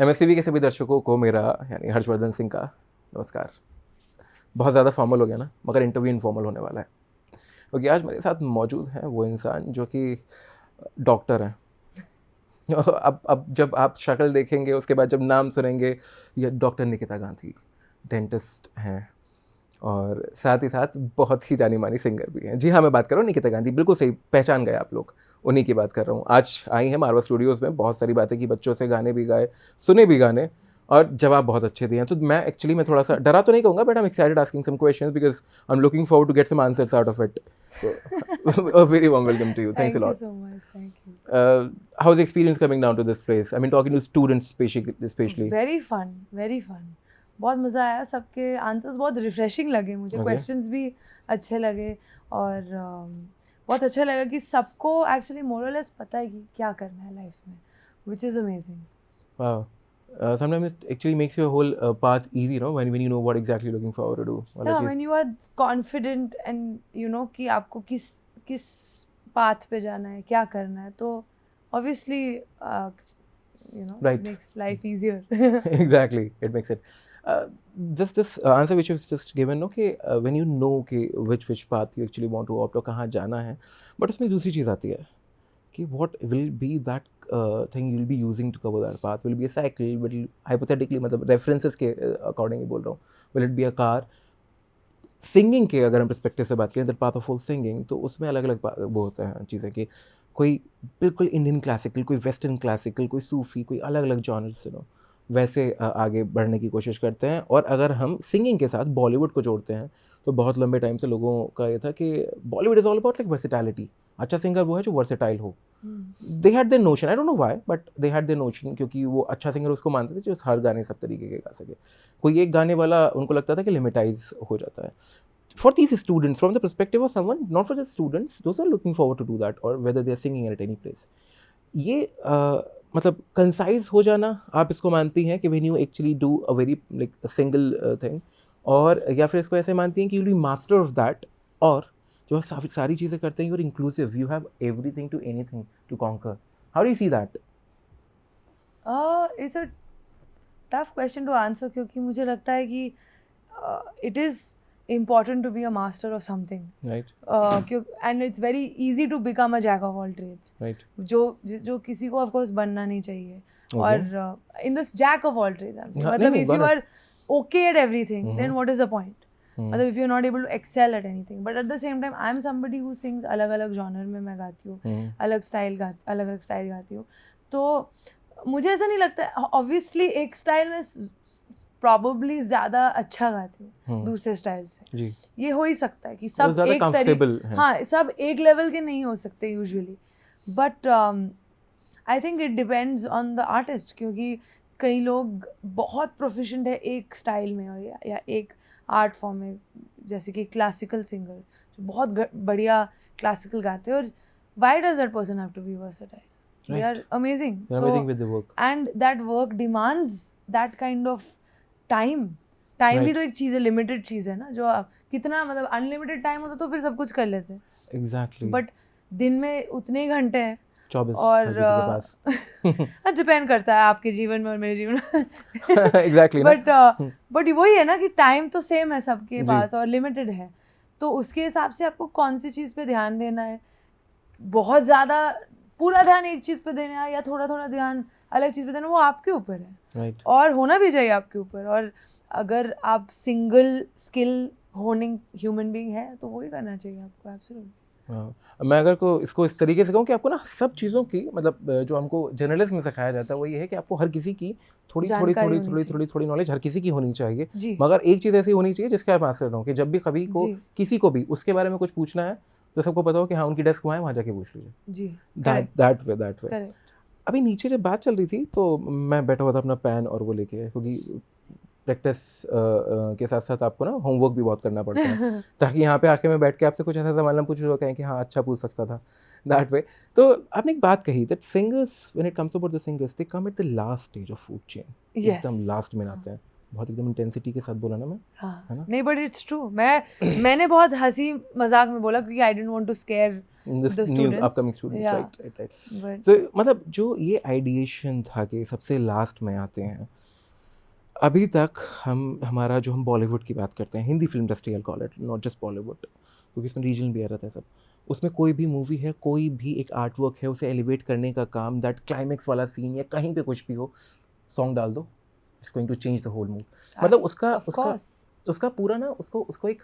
MSTV के सभी दर्शकों को मेरा यानी हर्षवर्धन सिंह का नमस्कार। बहुत ज़्यादा फॉर्मल हो गया ना, मगर इंटरव्यू इनफॉर्मल होने वाला है, क्योंकि आज मेरे साथ मौजूद हैं वो इंसान जो कि डॉक्टर हैं। अब जब आप शक्ल देखेंगे, उसके बाद जब नाम सुनेंगे, ये डॉक्टर निकिता गांधी डेंटिस्ट हैं और साथ ही साथ बहुत ही जानी मानी सिंगर भी हैं। जी हाँ, मैं बात कर रहा हूँ निकिता गांधी, बिल्कुल सही पहचान गए आप लोग, उन्हीं की बात कर रहा हूँ। आज आई हैं मारवा स्टूडियोज़ में, बहुत सारी बातें की, बच्चों से गाने भी गाए, सुने भी गाने और जवाब बहुत अच्छे दिए हैं। तो मैं थोड़ा सा डरा तो नहीं कहूँगा, but I am excited asking some questions because I am looking forward to get some answers out of it. A very warm welcome to you. Thanks a lot. Thank you so much. Thank you. How's the experience coming down to this place? I mean, talking to students especially. Very fun. Very fun. बहुत मज़ा आया, सबके answers बहुत refreshing लगे मुझे, questions भी अच्छे लगे और बहुत अच्छा लगा कि सबको एक्चुअली मोर और लेस पता है कि क्या करना है लाइफ में, which is amazing. Wow. Sometimes it actually makes your whole path easy, no? When you know what exactly you're looking forward to do. Yeah, when you are confident and you know कि आपको किस path पे जाना है, क्या करना है, तो obviously you know, right. It makes life easier. Exactly, it makes it. This answer which was just given, okay, when you know कि which path you actually want to opt or कहाँ जाना है, but उसमें दूसरी चीज़ आती है कि what will be that thing you'll be using to cover that path. Will it be a cycle? Will it, hypothetically मतलब references के according ही बोल रहा हूँ. Will it be a car? Singing के अगर हम पर्सपेक्टिव से बात करें, that path of full singing, तो उसमें अलग अलग वो होते हैं चीज़ें कि कोई बिल्कुल इंडियन क्लासिकल, कोई वेस्टर्न क्लासिकल, कोई सूफ़ी, कोई अलग अलग जॉनर्स नो वैसे आगे बढ़ने की कोशिश करते हैं। और अगर हम सिंगिंग के साथ बॉलीवुड को जोड़ते हैं तो बहुत लंबे टाइम से लोगों का ये था कि Bollywood is all about like versatility. अच्छा सिंगर वो है जो वर्सेटाइल हो। They had there notion, I don't know why, but they had there notion, क्योंकि वो अच्छा सिंगर उसको मानते थे जो हर गाने सब तरीके के गा सके। कोई एक गाने वाला उनको लगता था कि लिमिटाइज हो जाता है। For these students, from the perspective of someone, not for the students, those are looking forward to do that, or whether they are singing at any place. ये मतलब कंसाइज हो जाना, आप इसको मानती हैं कि when you actually do a very like a single thing, और या फिर इसको ऐसे मानती हैं कि you'll be master of that, और जो आप सारी चीज़ें करते हैं, you're inclusive, you have everything to anything to conquer. How do you see that? It's a tough question to answer क्योंकि मुझे लगता है कि it is important to be a master of something, right? And it's very easy to become a jack of all trades, right? जो किसी को of course बनना नहीं चाहिए, और in this jack of all trades I'm saying, मतलब if you are okay at everything, then what is the point? मतलब if you're not able to excel at anything, but at the same time I'm somebody who sings अलग अलग genre में मैं गाती हूँ, अलग style गाती हूँ, तो मुझे ऐसा नहीं लगता, ऑब्वियसली एक स्टाइल में प्रॉबली ज़्यादा अच्छा गाती हूँ दूसरे स्टाइल से, ये हो ही सकता है कि सब एक तरीके, हाँ सब एक लेवल के नहीं हो सकते usually, but I think it depends on the artist, क्योंकि कई लोग बहुत प्रोफिशिएंट है एक स्टाइल में या एक आर्ट फॉर्म में, जैसे कि क्लासिकल सिंगर जो बहुत बढ़िया क्लासिकल गाते हैं, और why does that person have to be versatile? They are amazing. They're amazing with the work. And that work demands that kind of time. Time भी तो एक चीज़ है, लिमिटेड चीज़ है ना, जो आप कितना मतलब अनलिमिटेड टाइम होता तो फिर सब कुछ कर लेते हैं। Exactly. बट दिन में उतने ही घंटे हैं 24 और के पास डिपेंड करता है आपके जीवन में और मेरे जीवन में। Exactly. बट वही है ना कि टाइम तो सेम है सबके पास और लिमिटेड है, तो उसके हिसाब से आपको कौन सी चीज़ पे ध्यान देना है, बहुत ज़्यादा पूरा ध्यान एक चीज़ पे देना है या थोड़ा थोड़ा ध्यान अलग चीज़ पे देना, वो आपके ऊपर है। right. और होना भी चाहिए आपके ऊपर, और अगर आप single skill honing human being है तो वही करना चाहिए आपको। एब्सोल्युटली। मैं अगर को इसको इस तरीके से कहूँ कि आपको ना सब चीज़ों की मतलब जो हमको जर्नलिज्म में सिखाया जाता है वो ये है कि आपको हर किसी की थोड़ी नॉलेज हर किसी की होनी चाहिए, मगर एक चीज़ ऐसी होनी चाहिए जिसके आप आंसर दो, कि जब भी कभी को किसी को भी उसके बारे में कुछ पूछना है तो सबको पता हो कि हाँ उनकी डेस्क वहाँ है, वहाँ जाके पूछ लीजिए। That way. अभी नीचे जब बात चल रही थी तो मैं बैठा हुआ था अपना पेन और वो लेके, क्योंकि प्रैक्टिस के साथ साथ आपको ना होमवर्क भी बहुत करना पड़ता है ताकि यहाँ पे आके मैं बैठ के आपसे कुछ ऐसा सवाल ना पूछ रहा कहें कि हाँ अच्छा पूछ सकता था, दैट वे। तो आपने एक बात कही that singers, when it comes about the singers, they come at the last stage of food chain, एकदम लास्ट में आते हैं। बहुत एकदम इंटेंसिटी के साथ बोला ना मैं, हाँ, है ना? नहीं बट इट्स ट्रू। मैंने बहुत हंसी मजाक में बोला क्योंकि I didn't want to scare This the new students. upcoming students, Yeah. right. But So मतलब जो ये आइडिएशन था कि सबसे लास्ट में आते हैं, अभी तक हमारा जो हम बॉलीवुड की बात करते हैं, Hindi film industry, I call it, not just Bollywood, क्योंकि इसमें रीजन भी आ रहा था सब, उसमें कोई भी मूवी है, कोई भी एक आर्ट वर्क है, उसे एलिवेट करने का काम, दैट क्लाइमेक्स वाला सीन या कहीं पे कुछ भी हो, सॉन्ग डाल दो, it's going to change the whole mood. मतलब of course. उसका पूरा ना उसको एक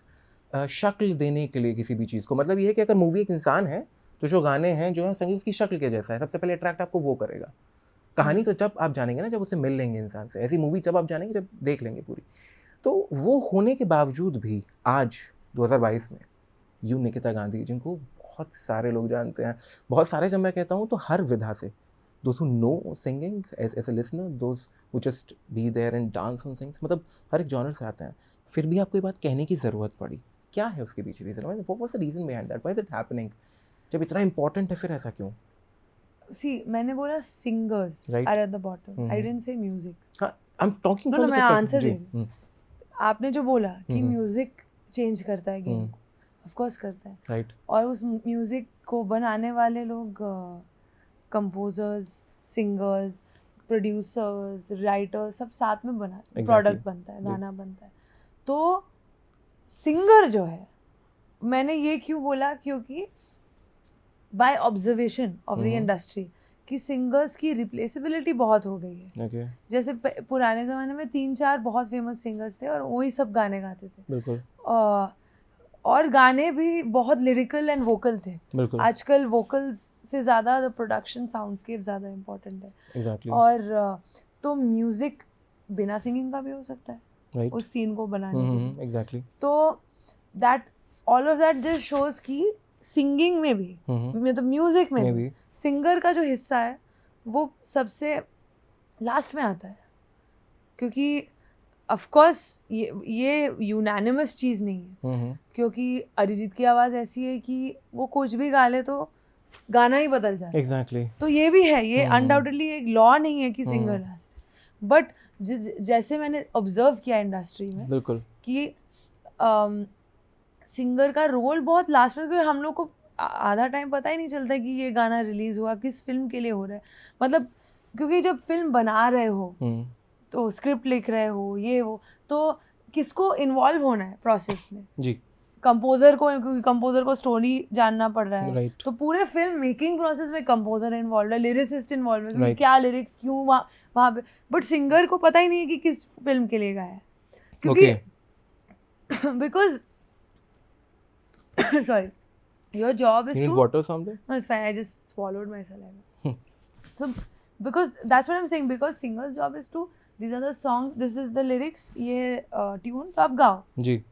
शक्ल देने के लिए किसी भी चीज़ को, मतलब ये है कि अगर मूवी एक इंसान है तो जो गाने हैं जो है संगीत उसकी शक्ल के जैसा है, सबसे पहले अट्रैक्ट आपको वो करेगा. कहानी तो जब आप जानेंगे ना, जब उसे मिल लेंगे इंसान से, ऐसी मूवी जब आप जानेंगे, जब देख लेंगे पूरी. तो वो होने के बावजूद भी आज 2022 में यू निकिता गांधी, जिनको बहुत सारे लोग जानते हैं, बहुत सारे जब मैं कहता हूँ तो हर विधा से, those who know singing as a listener, those who just be there and dance on things, मतलब हर एक जॉनर से आते हैं, फिर भी आपको ये बात कहने की ज़रूरत पड़ी. क्या है उसके पीछे reason? What was the reason behind that? Why is it happening? जब इतना इम्पोर्टेंट है फिर ऐसा क्यों? See, मैंने बोला singers Right. are at the bottom. I didn't say music. हाँ, I'm talking No, from no, the मैं perspective. आंसर जी, दे रही हूँ. आपने जो बोला कि म्यूजिक चेंज करता है गेम को, ऑफ कोर्स करता है. राइट. और उस म्यूजिक को बनाने वाले लोग कंपोजर्स, सिंगर्स, प्रोड्यूसर्स, राइटर्स सब साथ में बना, प्रोडक्ट बनता है, गाना बनता है. तो सिंगर जो है, मैंने ये क्यों बोला, क्योंकि by observation of the industry कि सिंगर्स की रिप्लेसेबिलिटी बहुत हो गई है. Okay. जैसे पुराने ज़माने में 3-4 बहुत फेमस सिंगर्स थे और वही सब गाने गाते थे. बिल्कुल. और गाने भी बहुत लिरिकल एंड वोकल थे. बिल्कुल. आजकल वोकल्स से ज़्यादा द प्रोडक्शन साउंडस्केप ज़्यादा इम्पोर्टेंट है. Exactly. और तो म्यूज़िक बिना सिंगिंग का भी हो सकता है, Right. उस सीन को बनाने के लिए. Exactly. तो that all of that just shows कि सिंगिंग में भी, मतलब म्यूज़िक में भी सिंगर का जो हिस्सा है वो सबसे लास्ट में आता है. क्योंकि ऑफ कोर्स ये यूनानिमस चीज़ नहीं है, क्योंकि अरिजीत की आवाज़ ऐसी है कि वो कुछ भी गा ले तो गाना ही बदल जाए. Exactly. तो ये भी है, ये अनडाउटेडली एक लॉ नहीं है कि सिंगर लास्ट. बट जैसे मैंने ऑब्जर्व किया इंडस्ट्री में, बिल्कुल, कि सिंगर का रोल बहुत लास्ट में, क्योंकि हम लोग को आधा टाइम पता ही नहीं चलता कि ये गाना रिलीज हुआ, किस फिल्म के लिए हो रहा है. मतलब क्योंकि जब फिल्म बना रहे हो तो स्क्रिप्ट लिख रहे हो, ये वो, तो किसको इन्वॉल्व होना है प्रोसेस में? जी. कंपोजर को, क्योंकि कंपोजर को स्टोरी जानना पड़ रहा है. Right. तो पूरे फिल्म मेकिंग प्रोसेस में कंपोजर इन्वॉल्व है, लिरिसिस्ट इन्वॉल्व है, क्योंकि Right. क्या लिरिक्स क्यों वहाँ पे. बट सिंगर को पता ही नहीं है कि किस फिल्म के लिए गाया है, क्योंकि because sorry, your job is You need to water or something? No, it's fine, I just swallowed my saliva. So because that's what I'm saying, because singer's job is to, these are the songs, this is the lyrics, ये tune, तो आप गाओ. जी.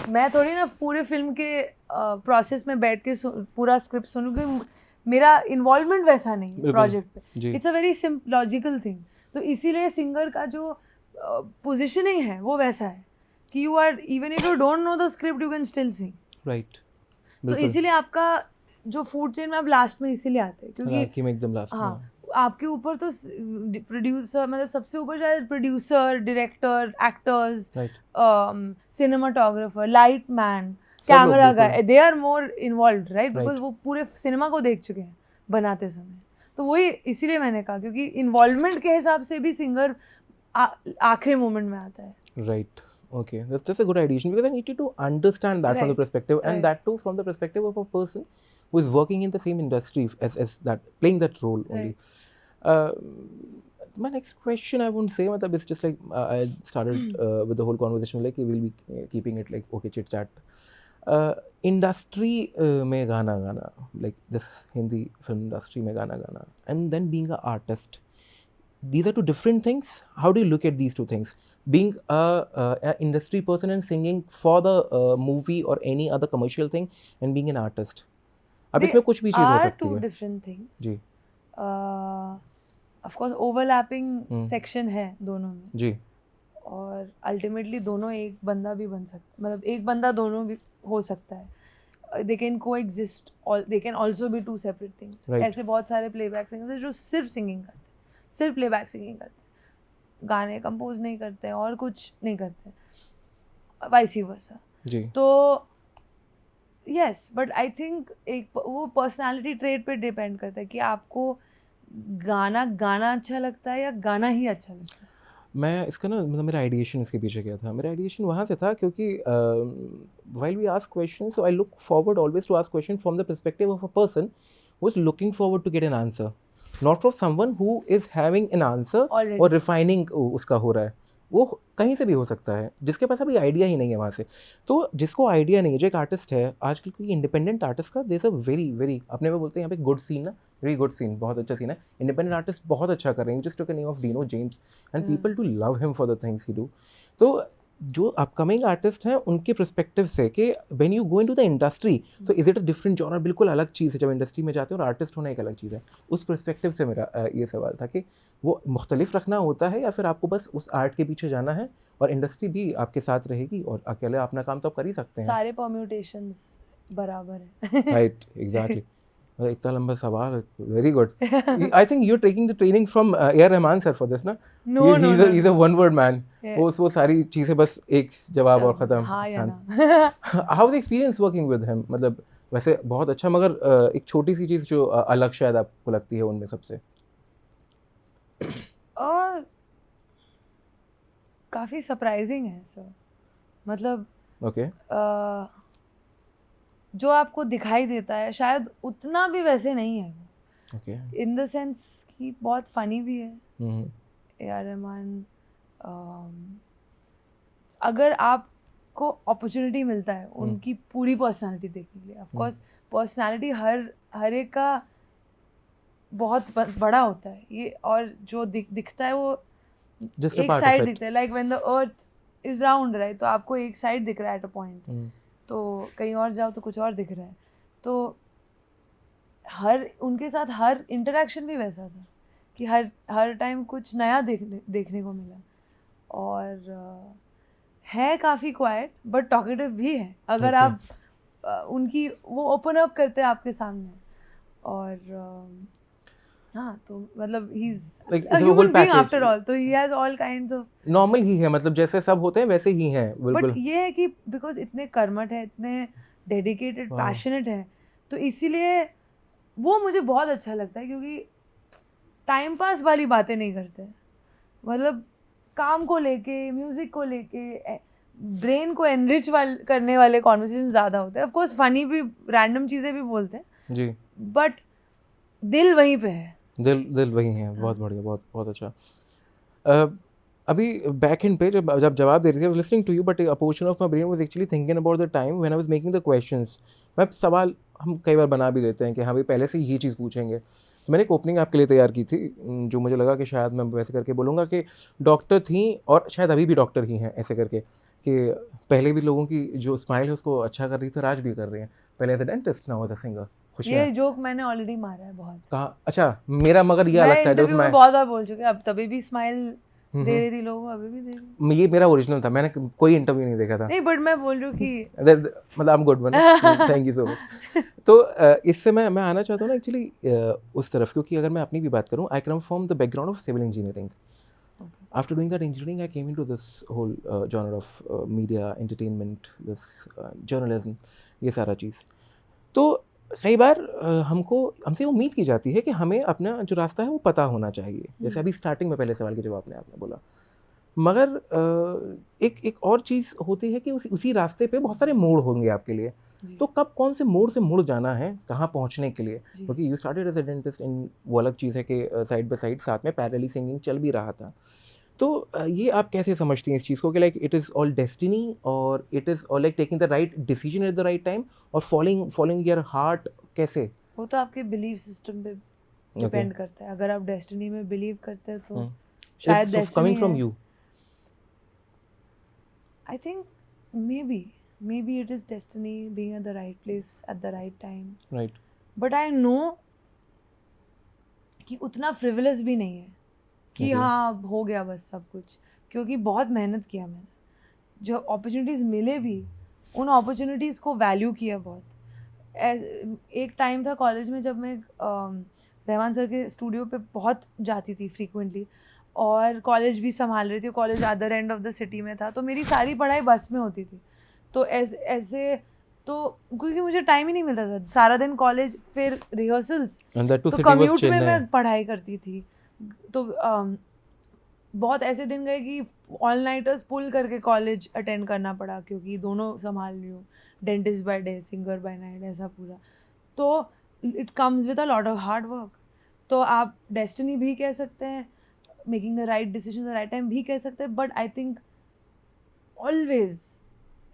मैं थोड़ी ना पूरे film के process में बैठ के पूरा स्क्रिप्ट सुनूं, क्योंकि मेरा इन्वॉल्वमेंट वैसा नहीं है प्रोजेक्ट पे. It's a very logical thing. तो इसीलिए सिंगर का जो पोजिशनिंग है वो वैसा है कि you are, even if you don't know the script you can still sing. Right. तो इसीलिए आपका जो फूड चेन में आप लास्ट में इसीलिए आते हैं, क्योंकि एकदम लास्ट में. हाँ, आपके ऊपर तो प्रोड्यूसर, मतलब सबसे ऊपर शायद producer, director, actors, cinematographer, light man, camera guy, they are more involved, right, because वो पूरे सिनेमा को देख चुके हैं बनाते समय. तो वही इसीलिए मैंने कहा, क्योंकि इन्वॉल्वमेंट के हिसाब से भी सिंगर आखिरी मोमेंट में आता है. Right. Okay, that's a good addition, because I need you to understand that from the perspective, and that too from the perspective of a person who is working in the same industry as that, playing that role only. My next question, I won't say, it's just like I started with the whole conversation like we'll be keeping it like okay, chit chat. Industry में गाना गाना, like this Hindi film industry में गाना गाना, and then being an artist, these are two different things. How do you look at these two things? Being a industry person and singing for the movie or any other commercial thing, and being an artist. अब इसमें कुछ भी चीज़ हो सकती है. Two different things. Ji. Of course overlapping section है दोनों में. जी. और ultimately दोनों एक बंदा भी बन सकता है, मतलब एक बंदा दोनों भी हो सकता है. They can coexist. They can also be two separate things. Right. ऐसे बहुत सारे playback singers हैं जो सिर्फ सिंगिंग करते हैं, सिर्फ प्लेबैक सिंगिंग करते हैं, गाने कंपोज नहीं करते हैं और कुछ नहीं करते हैं, वाइस वर्सा. जी. तो यस बट आई थिंक एक वो पर्सनालिटी ट्रेट पे डिपेंड करता है कि आपको गाना अच्छा लगता है या गाना ही अच्छा लगता है. मैं इसका ना मतलब मेरा आइडिएशन इसके पीछे क्या था, मेरा आइडिएशन वहाँ से था क्योंकि while we ask question, so I look forward always to ask question from the perspective of a person who is looking forward to get an answer, not for someone who is having an answer Already. और refining उसका हो रहा है. वो कहीं से भी हो सकता है, जिसके पास अभी आइडिया ही नहीं है वहाँ से. तो जिसको आइडिया नहीं है, जो एक आर्टिस्ट है आजकल कोई इंडिपेंडेंट आर्टिस्ट का there is a very very, अपने में बोलते हैं यहाँ पे गुड सीन ना, वेरी गुड सीन, बहुत अच्छा सीन है. इंडिपेंडेंट आर्टिस्ट बहुत अच्छा कर रहे हैं. Just took name of Dino James and people to love him for the things he do. तो जो अपकमिंग आर्टिस्ट हैं उनके पर्सपेक्टिव से कि when you go into the industry तो is it a different genre, बिल्कुल अलग चीज़ है जब इंडस्ट्री में जाते हो, और आर्टिस्ट होना एक अलग चीज़ है. उस पर्सपेक्टिव से मेरा ये सवाल था कि वो मुख्तलिफ रखना होता है या फिर आपको बस उस आर्ट के पीछे जाना है और इंडस्ट्री भी आपके साथ रहेगी और अकेले अपना काम तो आप कर ही सकते हैं. सारे परम्यूटेशंस बराबर है. Right, exactly. इतना लंबा सवाल, very good. I think you are taking the training from A Rahman sir for this ना. No, no, no, he is a one word man. Yeah. वो सारी चीज़ें बस एक जवाब और ख़त्म. हाँ या ना. How is experience working with him? मतलब वैसे बहुत अच्छा, मगर एक छोटी सी चीज़ जो अलग शायद आपको लगती है उनमें सबसे. और काफ़ी सरप्राइजिंग है सर. मतलब ओके. जो आपको दिखाई देता है शायद उतना भी वैसे नहीं है. ओके. इन द सेंस कि बहुत फनी भी है. हम्म. ए आर रहमान, अगर आपको अपॉर्चुनिटी मिलता है उनकी पूरी पर्सनालिटी देखने के लिए, ऑफ कोर्स पर्सनालिटी हर एक का बहुत बड़ा होता है ये, और जो दिखता है वो Just a एक part of साइड it. दिखता है. Like when the earth is round, right, तो आपको एक साइड दिख रहा है एट अ पॉइंट, तो कहीं और जाओ तो कुछ और दिख रहा है. तो उनके साथ हर इंटरेक्शन भी वैसा था कि हर टाइम कुछ नया देखने को मिला. और है काफ़ी क्वाइट बट टॉकेटिव भी है अगर Okay. आप उनकी वो ओपन अप करते हैं आपके सामने. और हाँ, तो मतलब he is Like, uh it's a human whole being package. After all, तो he has all kinds of. Normal ही है, मतलब जैसे सब होते हैं वैसे ही हैं बिल्कुल. बट ये है कि बिकॉज इतने कर्मठ है, इतने डेडिकेटेड, Wow. पैशनेट है, तो इसीलिए वो मुझे बहुत अच्छा लगता है क्योंकि टाइम पास वाली बातें नहीं करते. मतलब काम को लेके, म्यूज़िक को लेके, ब्रेन को एनरिच करने वाले कॉन्वर्सेशन ज़्यादा होते हैं. ऑफ कोर्स फनी भी, रैंडम चीज़ें भी बोलते हैं जी. बट दिल वहीं पे है. दिल वही है. बहुत बढ़िया, बहुत बहुत अच्छा. अभी बैक एंड पे जब जवाब दे रही थी, listening to you, but a portion of my brain was actually thinking about the time when I was making the questions. मैं सवाल हम कई बार बना भी लेते हैं कि हाँ भाई पहले से ये चीज़ पूछेंगे. मैंने एक ओपनिंग आपके लिए तैयार की थी जो मुझे लगा कि शायद मैं वैसे करके बोलूँगा कि डॉक्टर थी और शायद अभी भी डॉक्टर ही हैं, ऐसे करके कि पहले भी लोगों की जो स्माइल है उसको अच्छा कर रही थी और आज भी कर रही हैं. पहले as a dentist, now as a singer. ये जोक मैंने ऑलरेडी मारा है बहुत. कहा अच्छा मेरा, मगर ये मैं लगता है इंटरव्यू में बहुत बार बोल चुकी हूँ. अब तभी भी स्माइल दे रही थी लोगों को, अभी भी दे रही. ये मेरा ओरिजिनल था, मैंने कोई इंटरव्यू नहीं देखा था. नहीं बट मैं बोल रही हूँ कि मतलब I am good one. Thank you so much. तो इससे मैं आना चाहता हूँ ना एक्चुअली उस तरफ, क्योंकि अगर मैं अपनी भी बात करूँ, I come from the background of civil engineering. After doing that engineering I came into this whole genre of media entertainment, this journalism, ये सारा चीज़. तो कई बार हमसे उम्मीद की जाती है कि हमें अपना जो रास्ता है वो पता होना चाहिए, जैसे अभी स्टार्टिंग में पहले सवाल के जवाब में आपने बोला. मगर एक और चीज़ होती है कि उसी रास्ते पे बहुत सारे मोड़ होंगे आपके लिए. तो कब कौन से मोड़ से मुड़ जाना है कहाँ पहुँचने के लिए, क्योंकि you started as a dentist in, वो अलग चीज़ है कि साइड बाय साइड साथ में पैरेलली सिंगिंग चल भी रहा था. तो ये आप कैसे समझती हैं इस चीज़ को कि like it is all destiny और it is all like taking the right decision at the right time और फॉलोइंग योर हार्ट, कैसे? वो तो आपके बिलीफ सिस्टम पे डिपेंड करता है. अगर आप डेस्टिनी में बिलीव करते हैं तो शायद destiny coming from you, I think maybe it is destiny, being at the right place at the right time. Right. But I know कि उतना फ्रिवलस भी नहीं है कि हाँ हो गया बस सब कुछ, क्योंकि बहुत मेहनत किया मैंने. जो अपॉर्चुनिटीज़ मिले भी, उन अपॉर्चुनिटीज़ को वैल्यू किया बहुत. एक टाइम था कॉलेज में जब मैं रहमान सर के स्टूडियो पे बहुत जाती थी फ्रीक्वेंटली, और कॉलेज भी संभाल रही थी. College other end of the city में था, तो मेरी सारी पढ़ाई बस में होती थी. तो ऐसे तो क्योंकि मुझे टाइम ही नहीं मिलता था, सारा दिन कॉलेज फिर रिहर्सल्स, And that too तो city was कम्यूट में Chennai. मैं पढ़ाई करती थी। तो बहुत ऐसे दिन गए कि ऑल नाइटर्स पुल करके कॉलेज अटेंड करना पड़ा, क्योंकि दोनों संभाल रही हूँ, dentist by day singer by night, ऐसा पूरा। तो it comes with a lot of hard work. तो आप डेस्टिनी भी कह सकते हैं, making the right decision the right time भी कह सकते हैं, but I think always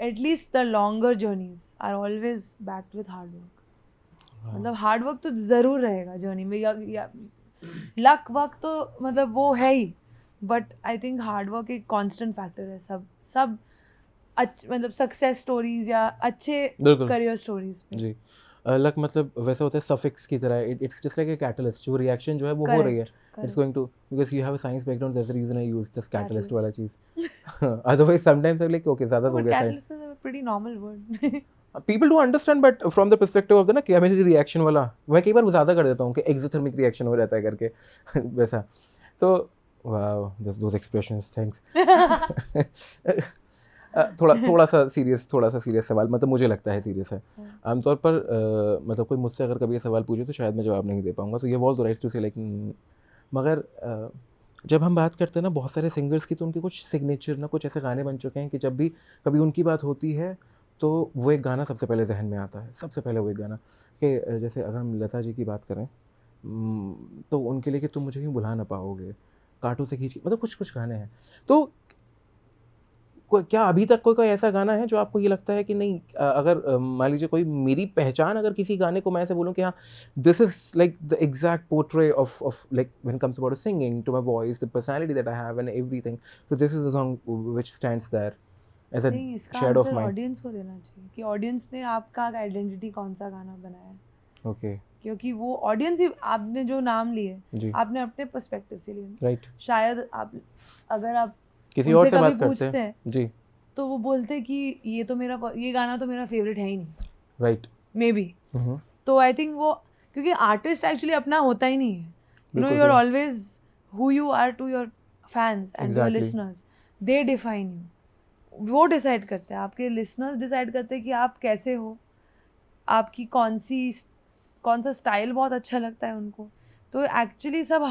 at least the longer journeys are always backed with hard work. मतलब हार्ड वर्क तो ज़रूर रहेगा जर्नी में, या लक वर्क तो मतलब वो है ही, but I think hard work एक कांस्टेंट फैक्टर है सब मतलब सक्सेस स्टोरीज या अच्छे बिल्कुल करियर स्टोरीज पे। जी। लक मतलब वैसा होता है सफिक्स की तरह, it's just like a catalyst, जो रिएक्शन जो है वो हो रही है, it's going to, because you have a science background, that's the reason I use this catalyst वाला चीज़। Otherwise sometimes I like okay ज़्यादा हो गया science, catalyst is a pretty normal word. People do understand, but from the perspective of the ना chemical reaction वाला, मैं कई बार ज़्यादा कर देता हूँ कि एक्सोथर्मिक रिएक्शन हो जाता है करके वैसा। तो वाओ, दोस एक्सप्रेशंस, थैंक्स। थोड़ा सा सीरियस सवाल, मतलब मुझे लगता है सीरियस है आमतौर पर। मतलब कोई मुझसे अगर कभी ये सवाल पूछे तो शायद मैं जवाब नहीं दे पाऊंगा, तो ये वॉल द राइट्स टू से लाइक, मगर जब हम बात करते हैं ना बहुत सारे सिंगर्स की, तो उनके कुछ सिग्नेचर ना कुछ ऐसे गाने बन चुके हैं कि जब भी कभी उनकी बात होती है तो वो एक गाना सबसे पहले जहन में आता है, सबसे पहले वो एक गाना कि जैसे अगर हम लता जी की बात करें, तो उनके लिए कि तुम मुझे यूँ भुला ना पाओगे, कांटों से खींच, मतलब कुछ कुछ गाने हैं। तो क्या अभी तक कोई ऐसा गाना है जो आपको ये लगता है कि नहीं, अगर मान लीजिए कोई मेरी पहचान अगर किसी गाने को मैं ऐसे बोलूँ कि हाँ, this is like the exact portray of like when comes about singing, to my voice, the personality that I have and everything, so this is the song which stands there as a नहीं, इसका shade of answer mind. Audience को देना चाहिए कि audience ने आपका identity कौन सा गाना बनाया है, ओके क्योंकि वो ऑडियंस ही, आपने जो नाम लिए जी, आपने अपने पर्सपेक्टिव से लिए। राइट, शायद आप, अगर आप किसी और उनसे से कभी बात करते पूछते हैं हैं जी, तो वो बोलते कि ये गाना तो मेरा फेवरेट है ही नहीं, राइट, मे बी। तो आई थिंक वो, क्योंकि आर्टिस्ट एक्चुअली अपना होता ही नहीं है, यू नो, बिल्कुल यू आर सही, always who you are to your fans and your Exactly. Listeners, they define you. वो डिसाइड करते हैं, आपके लिसनर्स डिसाइड करते हैं कि आप कैसे हो, आपकी कौन सा स्टाइल बहुत अच्छा लगता है उनको। तो एक्चुअली सब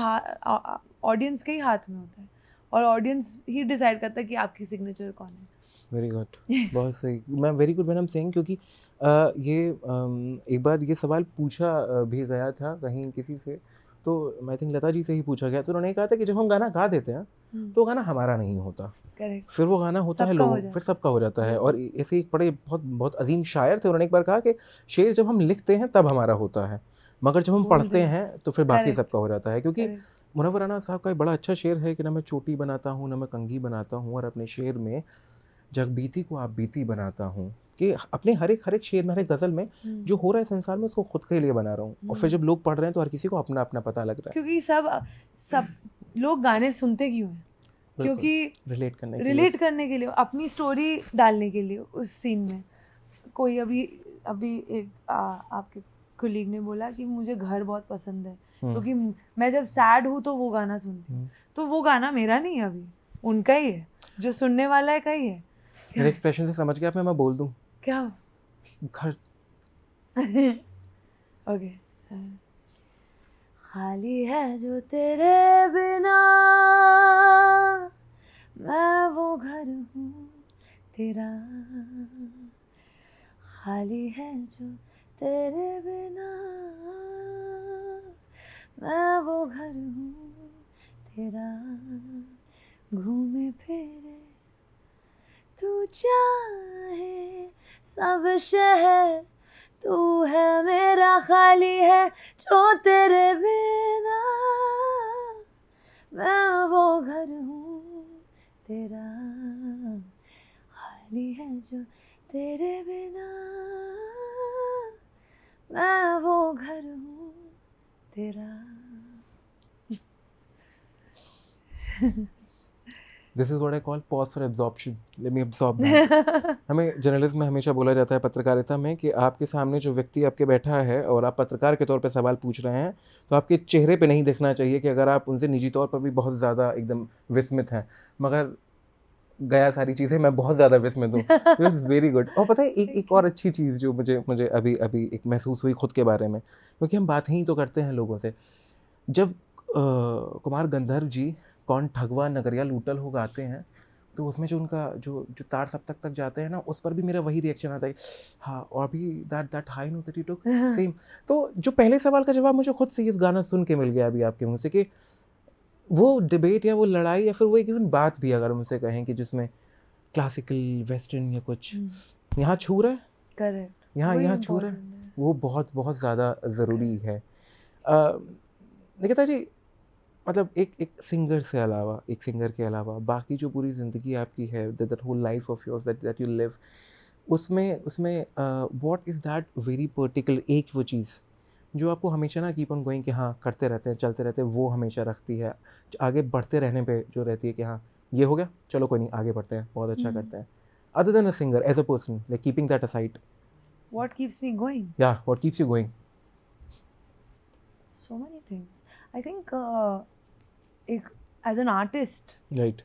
ऑडियंस के ही हाथ में होता है, और ऑडियंस ही डिसाइड करता है कि आपकी सिग्नेचर कौन है। वेरी गुड, बहुत सही, मैं very good man I am saying, क्योंकि ये एक बार ये सवाल पूछा भी गया था कहीं किसी से, तो आई थिंक लता जी से ही पूछा गया, तो उन्होंने कहा था कि जब हम गाना गा देते हैं तो गाना हमारा नहीं होता, करेक्ट, फिर वो गाना होता है सबका हो लोगों, जाता फिर सबका हो जाता है। है। और ऐसे एक बड़े बहुत बहुत अजीम शायर थे, उन्होंने एक बार कहा कि शेर जब हम लिखते हैं तब हमारा होता है, मगर जब हम बोलते पढ़ते हैं। हैं तो फिर बाकी करेक्ट, सबका हो जाता है। क्योंकि करेक्ट, मुनव्वर राना साहब का एक बड़ा अच्छा शेर है कि ना मैं चोटी बनाता हूँ ना मैं कंघी बनाता हूँ, और अपने शेर में जगबीती को आप बीती बनाता हूँ, कि अपने हर एक शेर में, हर एक गज़ल में जो हो रहा है संसार में उसको खुद के लिए बना रहा हूँ, और फिर जब लोग पढ़ रहे हैं तो हर किसी को अपना अपना पता लग रहा है। क्योंकि सब लोग गाने सुनते क्यों हैं? क्योंकि रिलेट करने के रिलेट करने के लिए, अपनी स्टोरी डालने के लिए उस सीन में। कोई अभी एक आपके कुलीग ने बोला कि मुझे घर बहुत पसंद है, क्योंकि मैं जब सैड हूँ तो वो गाना सुनती हूँ। तो वो गाना मेरा नहीं है, अभी उनका ही है, जो सुनने वाला है का ही है। मेरे एक्सप्रेशन से समझ गया आप, मैं बोल दूं क्या? घर ओके। खाली है जो तेरे बिना, मैं वो घर हूँ तेरा, खाली है जो तेरे बिना, मैं वो घर हूँ तेरा, घूमे फिरे तू चाहे सब शहर, तू है मेरा, खाली है जो तेरे बिना, मैं वो घर हूँ तेरा, खाली है जो तेरे बिना, मैं वो घर हूँ तेरा। This is what I call pause for absorption, let me absorb that. हमें जर्नलिज्म में हमेशा बोला जाता है, पत्रकारिता में, कि आपके सामने जो व्यक्ति आपके बैठा है और आप पत्रकार के तौर पे सवाल पूछ रहे हैं, तो आपके चेहरे पे नहीं दिखना चाहिए कि अगर आप उनसे निजी तौर पर भी बहुत ज़्यादा एकदम विस्मित हैं, मगर गया सारी चीज़ें, मैं बहुत ज़्यादा विस्मित हूँ। It was very good. और पता है एक और अच्छी चीज़ जो मुझे अभी अभी एक महसूस हुई खुद के बारे में, क्योंकि हम बात ही तो करते हैं लोगों से। जब कुमार गंधर्व जी कौन ठगवा नगरिया लूटल हो गाते हैं, तो उसमें जो उनका जो तार सब तक जाते हैं ना, उस पर भी मेरा वही रिएक्शन आता है, हाँ, और भी that high note that you took, same. तो जो पहले सवाल का जवाब मुझे खुद से इस गाना सुन के मिल गया अभी आपके मुँह से, कि वो डिबेट या वो लड़ाई या फिर वो एक इवन बात भी अगर मुझसे कहें कि जिसमें क्लासिकल वेस्टर्न या कुछ यहाँ छू रहा है, करेक्ट, यहाँ छू रहा है, वो बहुत बहुत ज़्यादा ज़रूरी है। निकिता जी, मतलब एक सिंगर के अलावा बाकी जो पूरी ज़िंदगी आपकी है, that whole life of yours that you live, उसमें what is that very particular, एक वो चीज़ जो आपको हमेशा ना कीप ऑन गोइंग, कि हाँ करते रहते हैं, चलते रहते हैं, वो हमेशा रखती है आगे बढ़ते रहने पे, जो रहती है कि हाँ ये हो गया, चलो कोई नहीं, आगे बढ़ते हैं, बहुत अच्छा करते हैं, other than a singer, as a person, like keeping that aside, What keeps me going? What keeps you going? So many things. I think एक as an artist, right.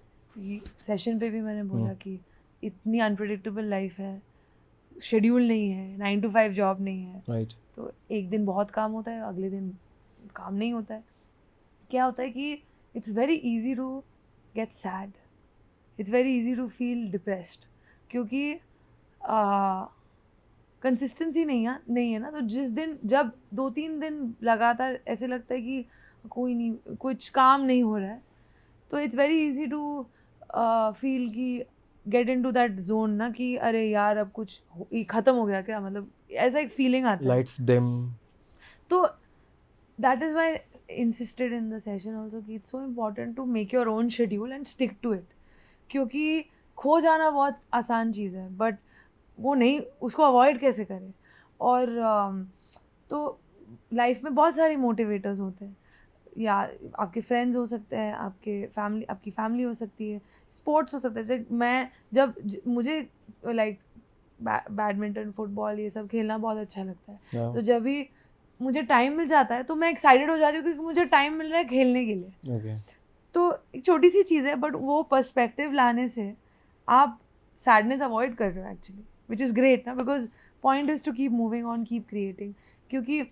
Session पे भी मैंने बोला कि इतनी अनप्रिडिक्टेबल लाइफ है, schedule नहीं है, 9 to 5 जॉब नहीं है, राइट। तो एक दिन बहुत काम होता है, अगले दिन काम नहीं होता है। क्या होता है कि it's very easy to get sad, it's very easy to feel depressed, क्योंकि कंसिस्टेंसी नहीं है ना। तो जिस दिन जब 2-3 दिन लगातार ऐसे लगता है कि कोई नहीं, कुछ काम नहीं हो रहा है, तो it's very easy to feel कि गेट इनटू दैट जोन ना, कि अरे यार अब कुछ ख़त्म हो गया क्या, मतलब ऐसा एक फीलिंग आता है। Lights dim. तो that is why insisted in the session also कि it's so important to make your own schedule and stick to it, क्योंकि खो जाना बहुत आसान चीज़ है, बट वो नहीं, उसको अवॉइड कैसे करें। और तो लाइफ में बहुत सारे मोटिवेटर्स होते हैं, या आपके फ्रेंड्स हो सकते हैं, आपकी फैमिली हो सकती है, स्पोर्ट्स हो सकता है। मुझे लाइक बैडमिंटन, फुटबॉल, ये सब खेलना बहुत अच्छा लगता है। तो जब भी मुझे टाइम मिल जाता है तो मैं एक्साइटेड हो जाती हूँ, क्योंकि मुझे टाइम मिल रहा है खेलने के लिए। तो एक छोटी सी चीज़ है, बट वो पर्सपेक्टिव लाने से आप सैडनेस अवॉइड कर रहे हो एक्चुअली, विच इज़ ग्रेट ना, because point is to keep moving on, keep creating, क्योंकि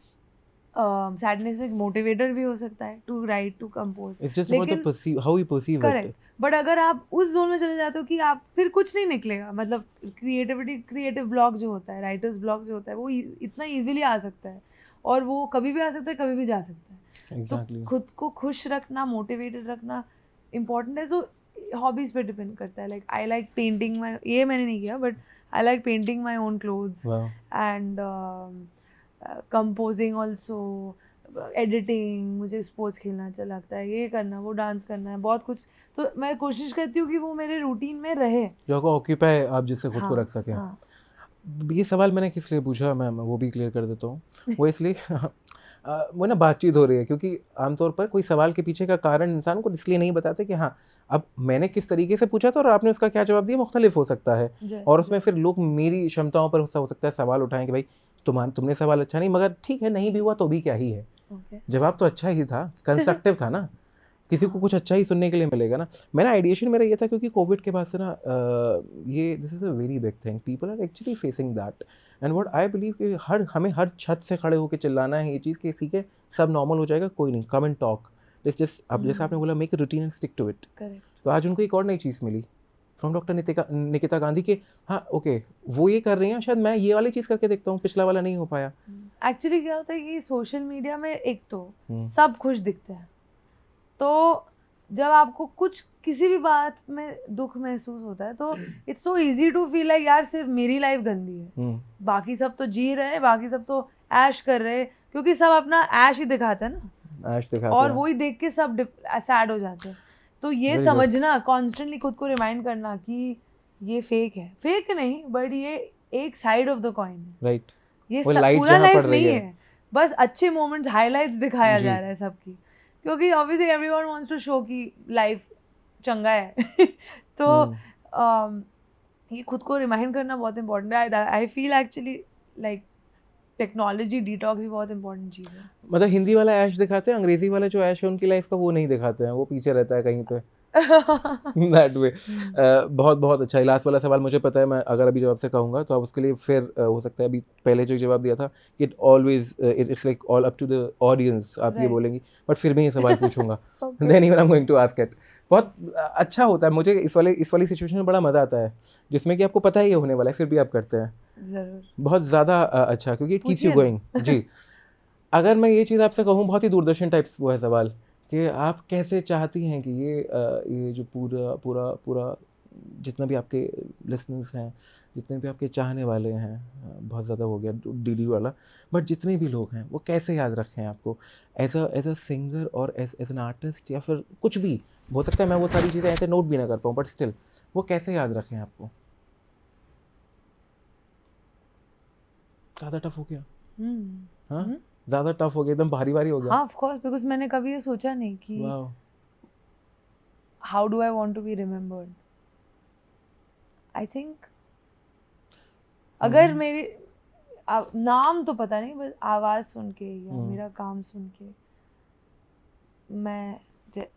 सैडनेस एक मोटिवेटर भी हो सकता है टू राइट, टू कंपोज, लेकिन how you perceive it. Correct. But अगर आप उस जोन में चले जाते हो कि आप फिर कुछ नहीं निकलेगा, मतलब क्रिएटिव ब्लॉक जो होता है, राइटर्स ब्लॉक जो होता है, वो इतना ईजिली आ सकता है, और वो कभी भी आ सकता है, कभी भी जा सकता है। Exactly. तो खुद को खुश रखना, मोटिवेटेड रखना इम्पॉर्टेंट है। सो हॉबीज़ पे डिपेंड करता है, लाइक आई लाइक पेंटिंग माई, ये मैंने नहीं किया, but I like painting my own clothes and composing also, editing, मुझे स्पोर्ट्स खेलना अच्छा लगता है, ये करना, वो डांस करना है, बहुत कुछ। तो मैं कोशिश करती हूँ कि वो मेरे रूटीन में रहे, जो आपको ऑक्यूपाई, आप जिससे खुद को रख सकें। हाँ। ये सवाल मैंने किस लिए पूछा, मैं वो भी क्लियर कर देता हूँ। वो इसलिए वो ना बातचीत हो रही है, क्योंकि आमतौर पर कोई सवाल के पीछे का कारण इंसान को इसलिए नहीं बताते कि हाँ अब मैंने किस तरीके से पूछा था और आपने उसका क्या जवाब दिया, मुख्तलिफ हो सकता है, और उसमें फिर लोग मेरी क्षमताओं पर हो सकता है सवाल उठाएं कि भाई तुमने सवाल अच्छा नहीं, मगर ठीक है, नहीं भी हुआ तो भी क्या ही है, जवाब तो अच्छा ही था, कंस्ट्रक्टिव था ना, किसी को कुछ अच्छा ही सुनने के लिए मिलेगा ना। मेरा आइडिएशन मेरा ये था, क्योंकि कोविड के बाद से ना ये this is a very big thing, people are actually facing that, and what I believe कि हमें हर छत से खड़े होकर चिल्लाना है ये चीज़ कि सीखे सब नॉर्मल हो जाएगा, कोई नहीं, कम एंड टॉक, जस्ट अब जैसे आपने बोला make a routine and stick to it. तो आज उनको एक और नई चीज़ मिली फ्रॉम डॉक्टर निकिता गांधी के, हाँ ओके वो ये कर रही हैं, शायद मैं ये वाली चीज़ करके देखता हूँ, पिछला वाला नहीं हो पाया। एक्चुअली क्या होता है कि सोशल मीडिया में एक तो सब खुश दिखते हैं, तो जब आपको कुछ किसी भी बात में दुख महसूस होता है, तो it's so easy to feel like यार सिर्फ मेरी लाइफ गंदी है, बाकी सब तो जी रहे हैं, बाकी सब तो ऐश कर रहे हैं, क्योंकि सब अपना ऐश ही दिखाते हैं ना, ऐश दिखाते और वही देख के सब सैड हो जाते हैं। तो ये समझना, कॉन्स्टेंटली खुद को रिमाइंड करना कि ये फेक है, फेक नहीं, बट ये एक साइड ऑफ द कॉइन है, राइट, ये पूरा लाइफ नहीं है, बस अच्छे मोमेंट्स, हाईलाइट्स दिखाया जा रहा है सबकी, क्योंकि obviously everyone wants to show कि लाइफ चंगा है। तो ये खुद को रिमाइंड करना बहुत इंपॉर्टेंट है। I feel actually like technology detox भी बहुत इंपॉर्टेंट चीज़ है। मतलब हिंदी वाला ऐश दिखाते हैं, अंग्रेजी वाला जो ऐश है उनकी लाइफ का वो नहीं दिखाते हैं, वो पीछे रहता है कहीं पे। That way. बहुत बहुत अच्छा है। लास्ट वाला सवाल मुझे पता है, मैं अगर अभी जवाब से कहूँगा तो आप उसके लिए फिर हो सकता है अभी पहले जो जवाब दिया था, it always it's like all up to the audience, आप ये Right. बोलेंगी, बट फिर भी ये सवाल पूछूंगा। Okay. Then even I am going to ask it. बहुत अच्छा होता है, मुझे इस वाली सिचुएशन में बड़ा मज़ा आता है, जिसमें कि आपको पता है ये होने वाला है फिर भी आप करते हैं। जरूर बहुत ज़्यादा अच्छा, क्योंकि इट कीप्स यू पूछिए ना। गोइंग। जी। अगर मैं ये चीज़ आपसे कहूँ, बहुत ही दूरदर्शन टाइप्स वो है सवाल, कि आप कैसे चाहती हैं कि ये जो पूरा पूरा पूरा जितना भी आपके लिसनर्स हैं, जितने भी आपके चाहने वाले हैं, बहुत ज़्यादा हो गया डीडी वाला, बट जितने भी लोग हैं वो कैसे याद रखें आपको एज अ सिंगर और एज एन आर्टिस्ट, या फिर कुछ भी हो सकता है मैं वो सारी चीज़ें ऐसे नोट भी ना कर पाऊँ, बट स्टिल वो कैसे याद रखें आपको? ज़्यादा टफ हो गया? हाँ, हम्म। ज़्यादा टफ हो गया, एकदम भारी भारी हो गया। हाँ ऑफ कोर्स, बिकॉज मैंने कभी ये सोचा नहीं कि वाह। How do I want to be remembered. I think अगर मेरी नाम तो पता नहीं, बस आवाज़ सुन के या मेरा काम सुन के मैं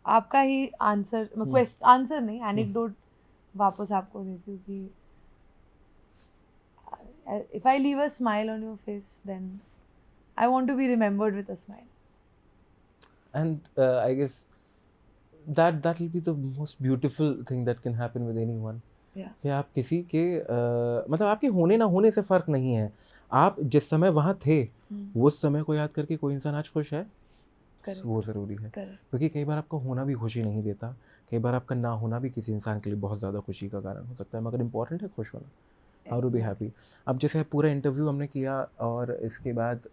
आपका ही आंसर नहीं, एनेक्डोट वापस आपको देती हूँ कि if I leave a smile on your face, then I want to be remembered with a smile. And I guess that will be the most beautiful thing that can happen with anyone. Yeah. कि आप किसी के मतलब आपके होने ना होने से फ़र्क नहीं है, आप जिस समय वहाँ थे उस समय को याद करके कोई इंसान आज खुश है, वो ज़रूरी है। क्योंकि कई बार आपका होना भी खुशी नहीं देता, कई बार आपका ना होना भी किसी इंसान के लिए बहुत ज़्यादा खुशी का कारण हो सकता है, मगर इम्पॉर्टेंट है खुश होना। How to be happy. अब जैसे पूरा इंटरव्यू हमने किया और इसके बाद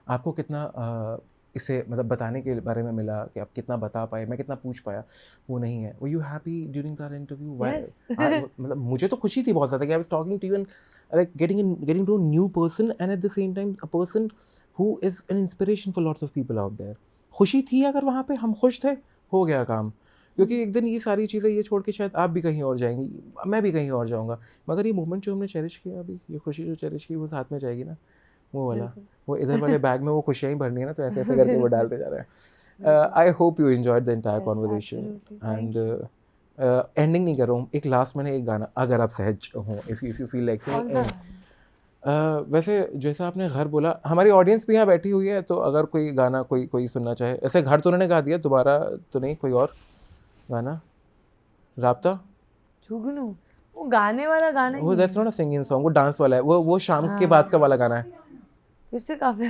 आपको कितना इसे मतलब बताने के बारे में मिला कि आप कितना बता पाए, मैं कितना पूछ पाया, वो नहीं है। Were you happy during that interview? मतलब मुझे तो खुशी थी बहुत ज़्यादा कि I was talking to you and like getting to a new person and at the same time a person who is an inspiration for lots of people out there. खुशी थी, अगर वहाँ पे हम खुश थे, हो गया काम। क्योंकि एक दिन ये सारी चीज़ें ये छोड़ के शायद आप भी कहीं और जाएंगी, मैं भी कहीं और जाऊँगा, मगर ये मोमेंट जो हमने चेरिश किया अभी, ये खुशी जो चेरिश की, वो साथ में जाएगी ना, वो वाला, वो इधर वाले बैग में वो खुशियाँ ही भरनी है ना, तो ऐसे ऐसे करके वो डालते जा रहे हैं। I hope you enjoyed the entire conversation and ending नहीं कर रहा हूँ, एक लास्ट मैंने एक गाना, अगर आप सहज हों, if you feel like singing. वैसे जैसा आपने घर बोला, हमारी ऑडियंस भी यहाँ बैठी हुई है, तो अगर कोई गाना कोई कोई सुनना चाहे, ऐसे घर तो उन्होंने गा दिया, दोबारा तो नहीं, कोई और गाना? राब्ता? जुगनू वो गाने वाला गाना वो ही that's not a singing song, वो डांस वाला है, वो शाम के बाद का वाला गाना है। फिर से काफी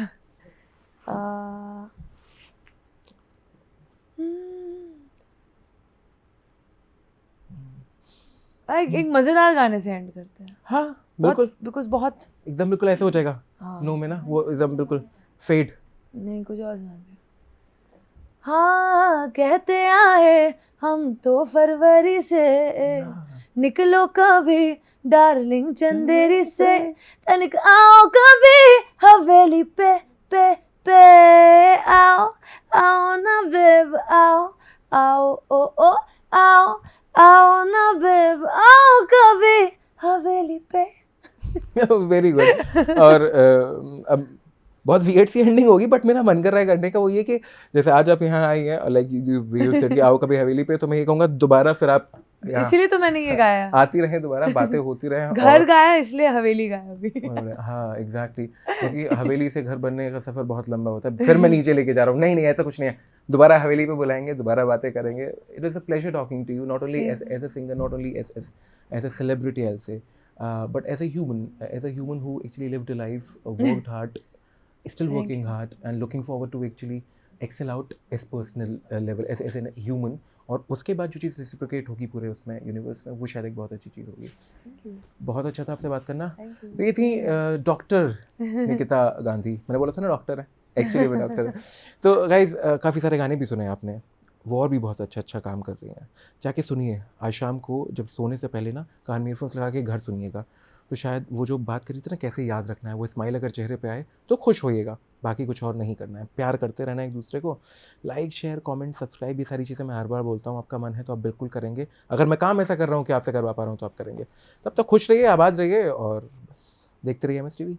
एक मजेदार गाने से एंड करते हैं। हाँ बिल्कुल, बिकॉज बहुत एकदम बिल्कुल ऐसे हो जाएगा। हाँ। नो में ना वो एकदम बिल्कुल फेड। नहीं, कुछ और सुना दे। हाँ कहते आए हम तो फरवरी से, निकलो कभी डार्लिंग चंदेरी से, तनिक आओ कभी हवेली पे पे आओ आओ ना बेब आओ आओ ओ आओ आओ ना बेब आओ कभी हवेली पे। Very good. और अब बहुत वियर्ड सी एंडिंग होगी, बट मेरा मन कर रहा है करने का, वो ये कि जैसे आज आप यहाँ आई हैं और लाइक यू सेड कि आओ कभी हवेली पे, तो मैं ये कहूँगा दोबारा फिर आप इसीलिए तो मैंने ये गाया, आती रहे, दोबारा बातें होती रहे। घर गाया इसलिए हवेली गाया अभी। हाँ एग्जैक्टली, क्योंकि हवेली से घर बनने का सफ़र बहुत लंबा होता है। फिर मैं नीचे लेके जा रहा हूँ, नहीं ऐसा कुछ नहीं है, दोबारा हवेली पे बुलाएंगे, दोबारा बातें करेंगे। It is a pleasure talking to you, not only as a singer, not only as a celebrity I say, but as a human who actually lived a life, worked hard, still working hard and looking forward to actually excel out as personal level as a human, और उसके बाद जो चीज़ reciprocate होगी पूरे उसमें universe में, वो शायद एक बहुत अच्छी चीज़ होगी। बहुत अच्छा था आपसे बात करना। तो ये थी डॉक्टर निकिता गांधी, मैंने बोला था ना डॉक्टर है, एक्चुअली मैं डॉक्टर है। तो गाइज काफ़ी सारे गाने भी सुने आपने, वो और भी बहुत अच्छा काम कर रही हैं, जाके सुनिए। आज शाम को जब सोने से पहले ना कान में ईयरफोन्स लगा के घर सुनिएगा, तो शायद वो जो बात करी थी ना कैसे याद रखना है, वो स्माइल अगर चेहरे पे आए तो खुश होइएगा, बाकी कुछ और नहीं करना है। प्यार करते रहना एक दूसरे को, लाइक शेयर कमेंट सब्सक्राइब, ये सारी चीज़ें मैं हर बार बोलता हूँ, आपका मन है तो आप बिल्कुल करेंगे। अगर मैं काम ऐसा कर रहा हूँ कि आपसे करवा पा रहा हूँ तो आप करेंगे। तब तक खुश रहिए, आबाद रहिए और बस देखते रहिए MS TV।